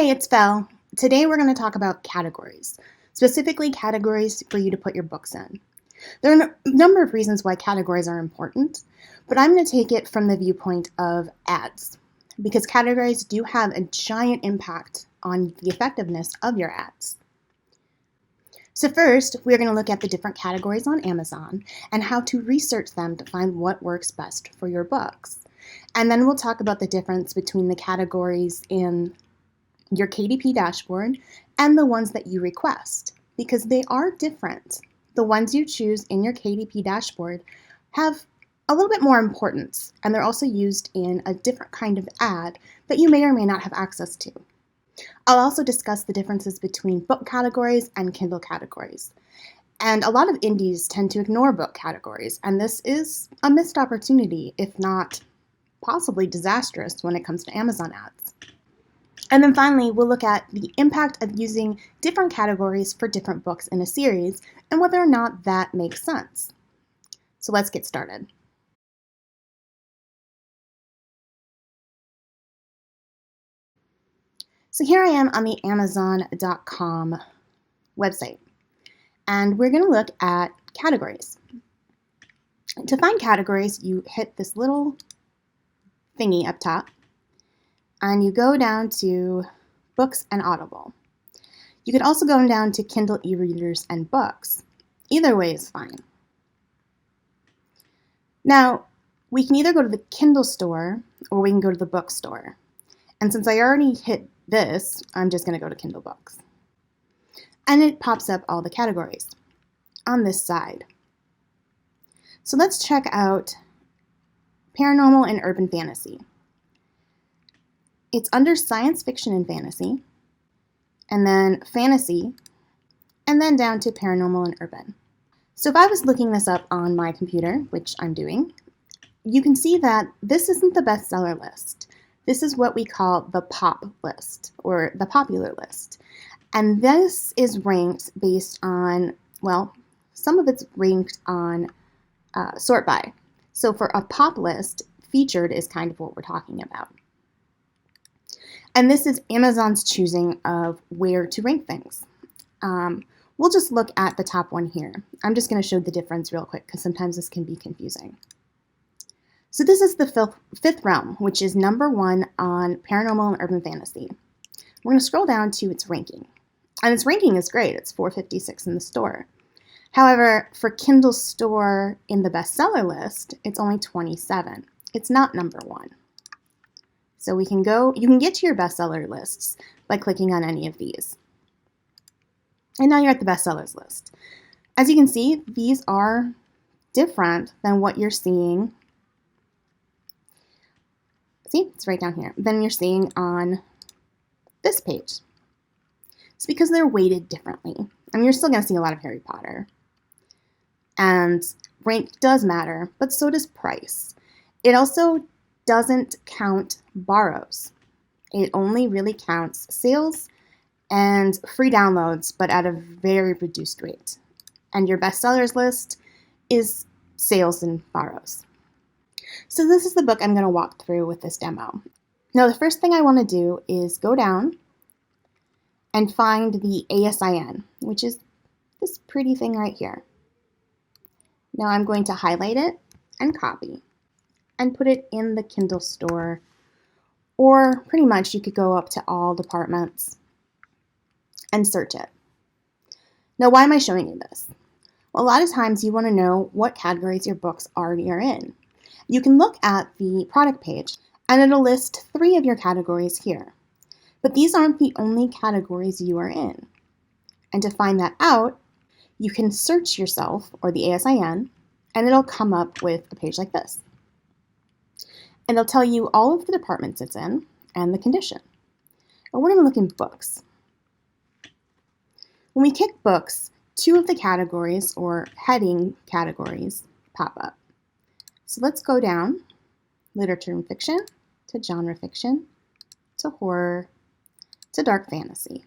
Hey, it's Val. Today we're going to talk about categories, specifically categories for you to put your books in. There are a number of reasons why categories are important, but I'm going to take it from the viewpoint of ads, because categories do have a giant impact on the effectiveness of your ads. So first, we're going to look at the different categories on Amazon and how to research them to find what works best for your books. And then we'll talk about the difference between the categories in your KDP dashboard and the ones that you request, because they are different. The ones you choose in your KDP dashboard have a little bit more importance, and they're also used in a different kind of ad that you may or may not have access to. I'll also discuss the differences between book categories and Kindle categories. And a lot of indies tend to ignore book categories, and this is a missed opportunity, if not possibly disastrous when it comes to Amazon ads. And then finally, we'll look at the impact of using different categories for different books in a series and whether or not that makes sense. So let's get started. So here I am on the Amazon.com website, and we're going to look at categories. To find categories, you hit this little thingy up top, and you go down to Books and Audible. You could also go down to Kindle e-readers and books. Either way is fine. Now, we can either go to the Kindle store or we can go to the bookstore. And since I already hit this, I'm just going to go to Kindle Books. And it pops up all the categories on this side. So let's check out paranormal and urban fantasy. It's under science fiction and fantasy, and then fantasy, and then down to paranormal and urban. So if I was looking this up on my computer, which I'm doing, you can see that this isn't the bestseller list. This is what we call the pop list, or the popular list. And this is ranked based on, well, some of it's ranked on sort by. So for a pop list, featured is kind of what we're talking about. And this is Amazon's choosing of where to rank things. We'll just look at the top one here. I'm just going to show the difference real quick because sometimes this can be confusing. So this is the fifth realm, which is number 1 on paranormal and urban fantasy. We're going to scroll down to its ranking. And its ranking is great. It's 456 in the store. However, for Kindle store in the bestseller list, it's only 27. It's not number 1. So you can get to your bestseller lists by clicking on any of these. And now you're at the bestsellers list. As you can see, these are different than what you're seeing. See, it's right down here. Than you're seeing on this page. It's because they're weighted differently. I mean, you're still going to see a lot of Harry Potter. And rank does matter, but so does price. It also doesn't count borrows. It only really counts sales and free downloads, but at a very reduced rate. And your bestsellers list is sales and borrows. So this is the book I'm going to walk through with this demo. Now, the first thing I want to do is go down and find the ASIN, which is this pretty thing right here. Now I'm going to highlight it and copy and put it in the Kindle store, or pretty much you could go up to all departments and search it. Now, why am I showing you this? Well, a lot of times you want to know what categories your books already are in. You can look at the product page and it'll list 3 of your categories here. But these aren't the only categories you are in. And to find that out, you can search yourself, or the ASIN, and it'll come up with a page like this. And it'll tell you all of the departments it's in and the condition. But we're going to look in books. When we click books, 2 of the categories, or heading categories, pop up. So let's go down, literature and fiction, to genre fiction, to horror, to dark fantasy.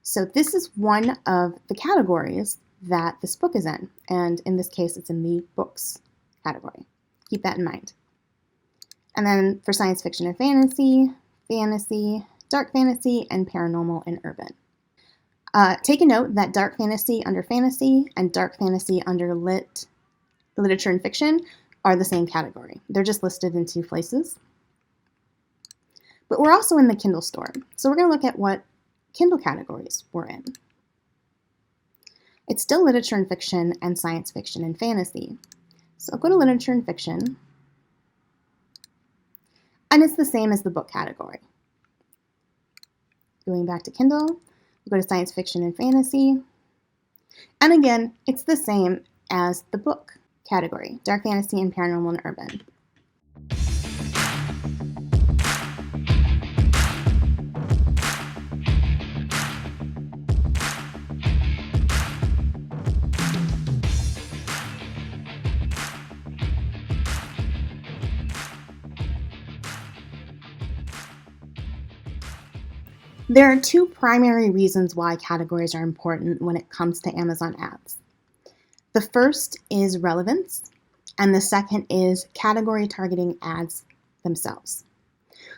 So this is one of the categories that this book is in, and in this case it's in the books category. Keep that in mind. And then for science fiction and fantasy, dark fantasy, and paranormal and urban. Take a note that dark fantasy under fantasy and dark fantasy under literature and fiction are the same category. They're just listed in two places. But we're also in the Kindle store, so we're going to look at what Kindle categories we're in. It's still literature and fiction and science fiction and fantasy. So I'll go to literature and fiction, and it's the same as the book category. Going back to Kindle, we'll go to science fiction and fantasy, and again, it's the same as the book category, dark fantasy and paranormal and urban. There are two primary reasons why categories are important when it comes to Amazon ads. The first is relevance, and the second is category targeting ads themselves.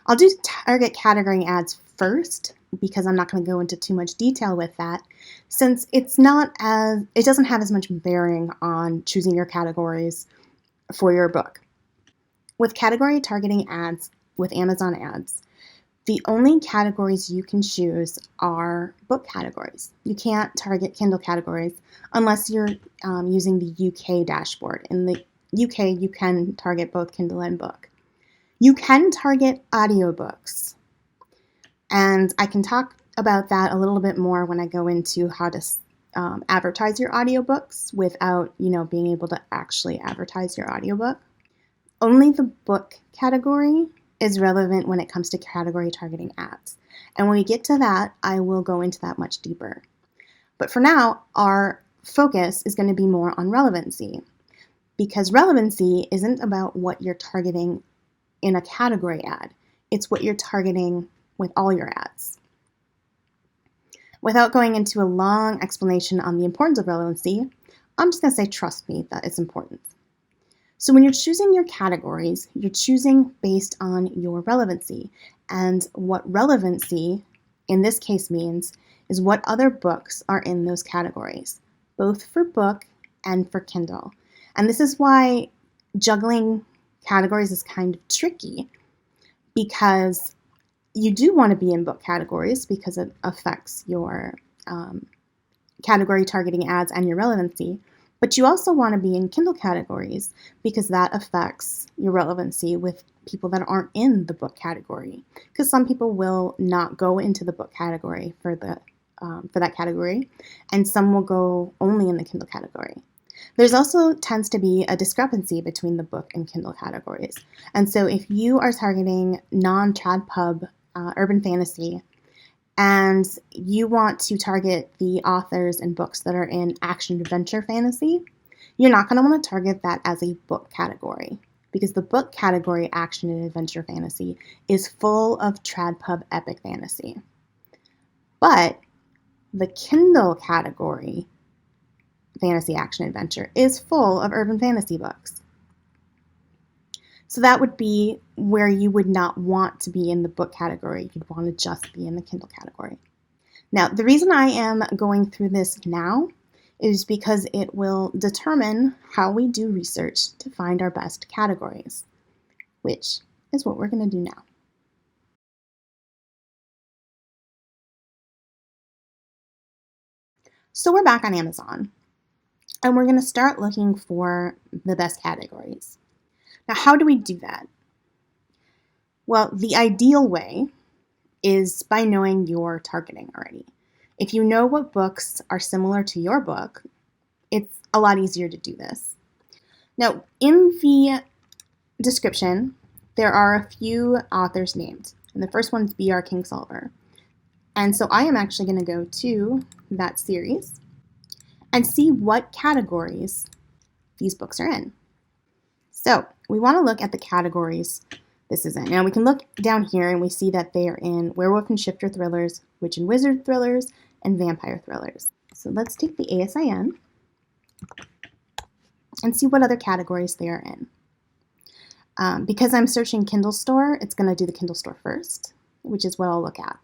I'll do target category ads first because I'm not going to go into too much detail with that, since it doesn't have as much bearing on choosing your categories for your book. With category targeting ads with Amazon ads, the only categories you can choose are book categories. You can't target Kindle categories unless you're using the UK dashboard. In the UK, you can target both Kindle and book. You can target audiobooks, and I can talk about that a little bit more when I go into how to advertise your audiobooks without, being able to actually advertise your audiobook. Only the book category is relevant when it comes to category targeting ads. And when we get to that, I will go into that much deeper. But for now, our focus is going to be more on relevancy, because relevancy isn't about what you're targeting in a category ad. It's what you're targeting with all your ads. Without going into a long explanation on the importance of relevancy, I'm just going to say, trust me, that it's important. So when you're choosing your categories, you're choosing based on your relevancy. And what relevancy in this case means is what other books are in those categories, both for book and for Kindle. And this is why juggling categories is kind of tricky, because you do want to be in book categories because it affects your category targeting ads and your relevancy. But you also want to be in Kindle categories because that affects your relevancy with people that aren't in the book category. Because some people will not go into the book category for that category, and some will go only in the Kindle category. There's also tends to be a discrepancy between the book and Kindle categories. And so if you are targeting non-TradPub urban fantasy, and you want to target the authors and books that are in action-adventure fantasy, you're not going to want to target that as a book category, because the book category, action and adventure fantasy, is full of TradPub epic fantasy. But the Kindle category, fantasy, action, adventure, is full of urban fantasy books. So that would be where you would not want to be in the book category. You'd want to just be in the Kindle category. Now, the reason I am going through this now is because it will determine how we do research to find our best categories, which is what we're going to do now. So we're back on Amazon, and we're going to start looking for the best categories. Now, how do we do that? Well, the ideal way is by knowing your targeting already. If you know what books are similar to your book, it's a lot easier to do this. Now, in the description, there are a few authors named, and the first one is B.R. Kingsolver. And so I am actually going to go to that series and see what categories these books are in. So we want to look at the categories this is in. Now we can look down here and we see that they are in werewolf and shifter thrillers, witch and wizard thrillers, and vampire thrillers. So let's take the ASIN and see what other categories they are in. Because I'm searching Kindle Store, it's going to do the Kindle Store first. which is what I'll look at.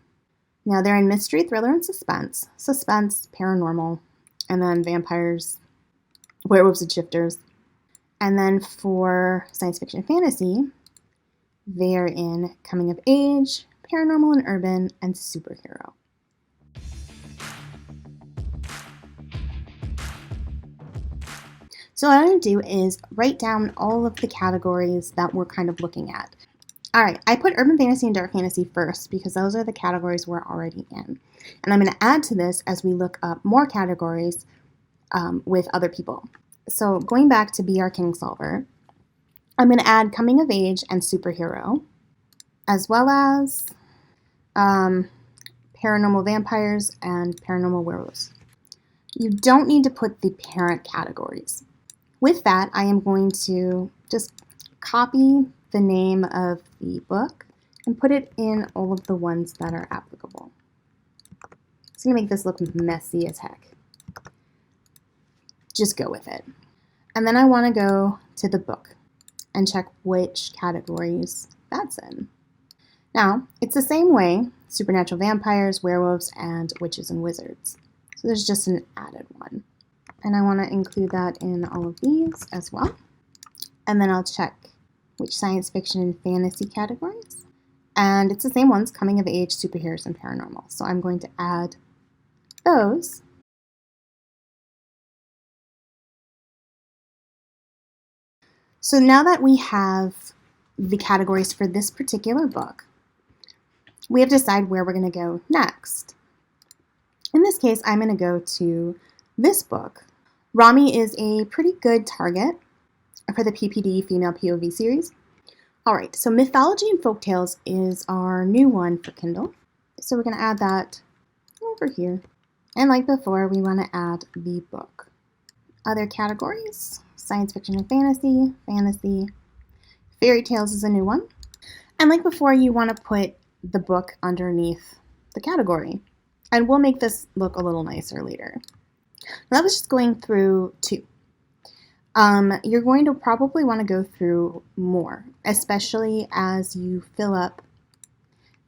Now they're in mystery, thriller, and suspense. Suspense, paranormal, and then vampires, werewolves, and shifters. And then for science fiction and fantasy, they're in coming of age, paranormal and urban, and superhero. So what I'm going to do is write down all of the categories that we're kind of looking at. All right, I put urban fantasy and dark fantasy first because those are the categories we're already in. And I'm going to add to this as we look up more categories with other people. So going back to Be Our Kingsolver, I'm going to add coming of age and superhero, as well as paranormal vampires and paranormal werewolves. You don't need to put the parent categories. With that, I am going to just copy the name of the book and put it in all of the ones that are applicable. It's going to make this look messy as heck. Just go with it. And then I want to go to the book and check which categories that's in. Now, it's the same way, supernatural vampires, werewolves, and witches and wizards. So there's just an added one. And I want to include that in all of these as well. And then I'll check which science fiction and fantasy categories. And it's the same ones, coming of age, superheroes, and paranormal. So I'm going to add those. So now that we have the categories for this particular book, we have to decide where we're going to go next. In this case, I'm going to go to this book. Rami is a pretty good target for the PPD Female POV series. All right, so Mythology and Folktales is our new one for Kindle. So we're going to add that over here. And like before, we want to add the book. Other categories, science fiction and fantasy, fantasy, fairy tales is a new one. And like before, you want to put the book underneath the category. And we'll make this look a little nicer later. That was just going through 2. You're going to probably want to go through more, especially as you fill up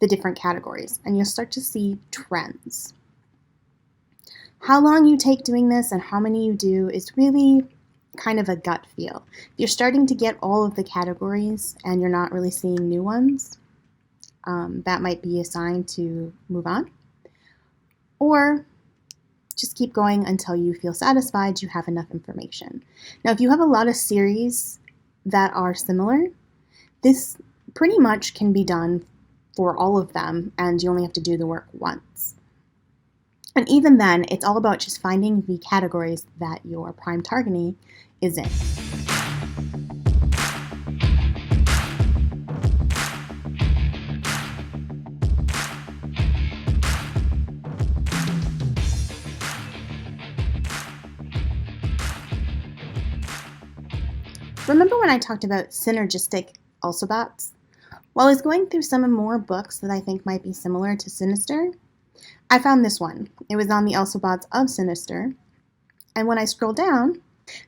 the different categories, and you'll start to see trends. How long you take doing this and how many you do is really kind of a gut feel. If you're starting to get all of the categories and you're not really seeing new ones, that might be a sign to move on. Or just keep going until you feel satisfied you have enough information. Now, if you have a lot of series that are similar, this pretty much can be done for all of them, and you only have to do the work once. And even then, it's all about just finding the categories that your prime targeting is in. Remember when I talked about Synergistic also bots? While I was going through some more books that I think might be similar to Sinister, I found this one. It was on the also bots of Sinister, and when I scroll down,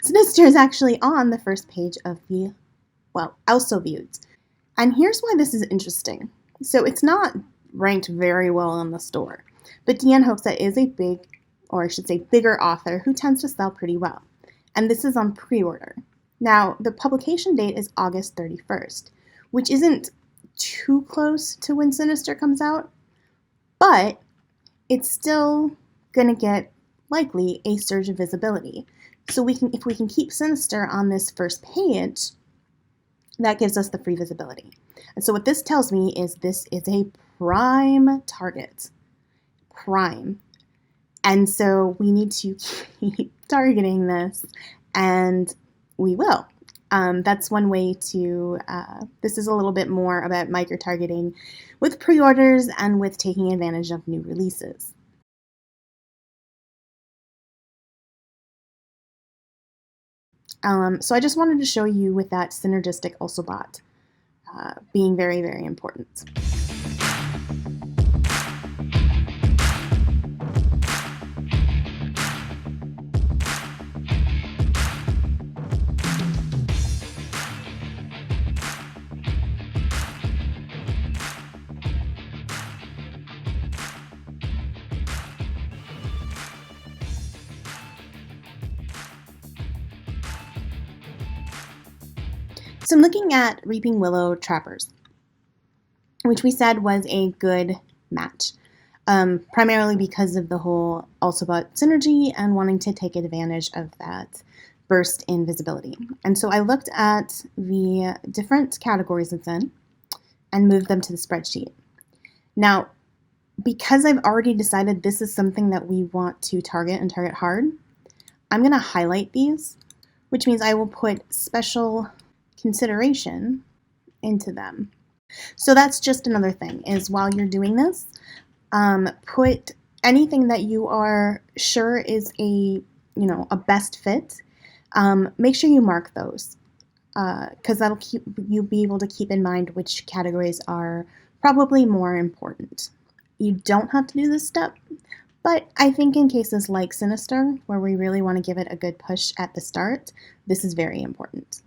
Sinister is actually on the first page of the, also views. And here's why this is interesting. So it's not ranked very well in the store, but Deanne Hoxha is a bigger author who tends to sell pretty well. And this is on pre-order. Now, the publication date is August 31st, which isn't too close to when Sinister comes out, but it's still going to get, likely, a surge of visibility. So if we can keep Sinister on this first page, that gives us the free visibility. And so what this tells me is this is a prime target. Prime. And so we need to keep targeting this, and we will. That's one way to, this is a little bit more about micro-targeting with pre-orders and with taking advantage of new releases. So I just wanted to show you with that Synergistic also bot being very, very important. So I'm looking at Reaping Willow Trappers, which we said was a good match, primarily because of the whole also about synergy and wanting to take advantage of that burst in visibility. And so I looked at the different categories it's in and moved them to the spreadsheet. Now, because I've already decided this is something that we want to target and target hard, I'm going to highlight these, which means I will put special consideration into them. So that's just another thing, is while you're doing this, put anything that you are sure is a best fit. Make sure you mark those, because that'll keep you be able to keep in mind which categories are probably more important. You don't have to do this step, but I think in cases like Sinister, where we really want to give it a good push at the start, this is very important.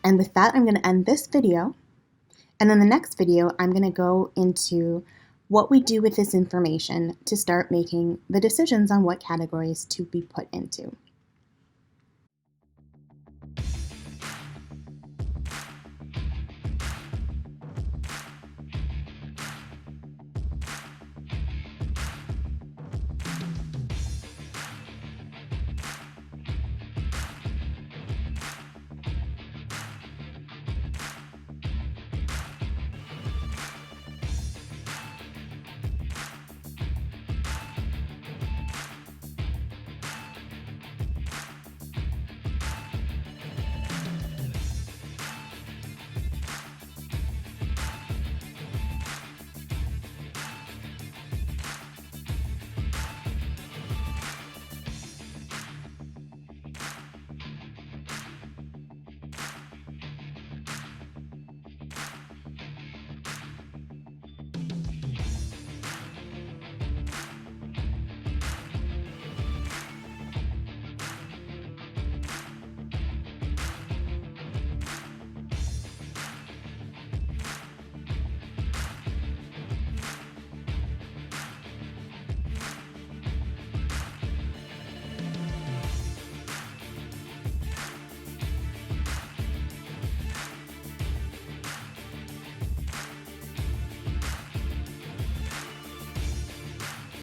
And with that, I'm going to end this video. And in the next video, I'm going to go into what we do with this information to start making the decisions on what categories to be put into.